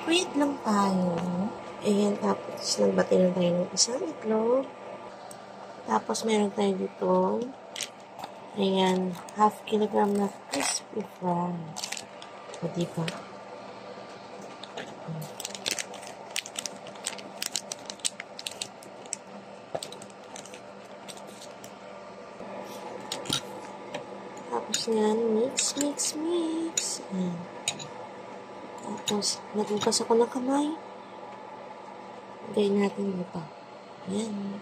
Wait lang tayo. Ayan, tapos nagbati na tayo ng isang itlog. Tapos meron tayo dito, ayan, half kilogram na crispy fries. O, diba? Tapos yan, mix. Ayan. Tapos, nagugas ako ng kamay. Lagay natin dito. Ayan.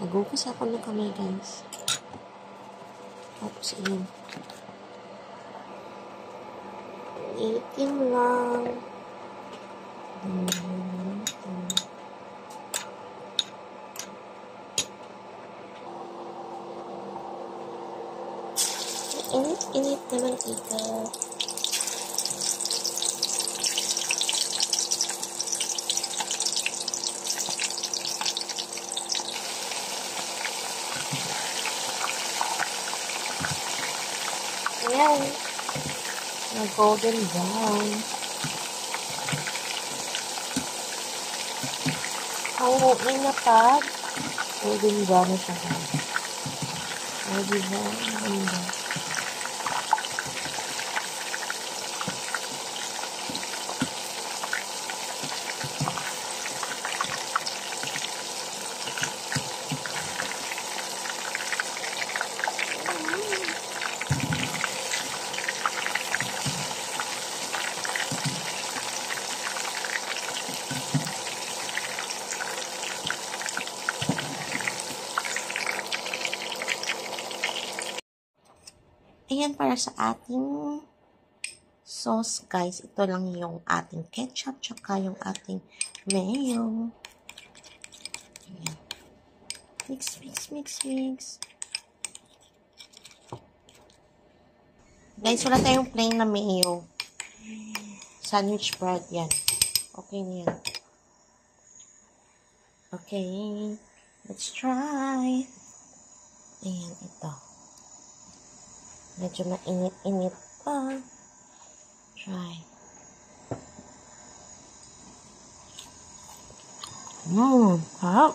Nagugas ako ng kamay, guys. Tapos, ayan. Itim lang. Init naman ito. Ayan. Golden brown. Ang inapad. Golden brown na siya. Golden brown. Ayan, para sa ating sauce, guys. Ito lang yung ating ketchup, tsaka yung ating mayo. Ayan. Mix. Guys, wala tayong plain na mayo. Sandwich bread, yan. Okay na yan. Okay. Let's try. Ayan, ito. Medyo mainit-init pa. Try. Harap.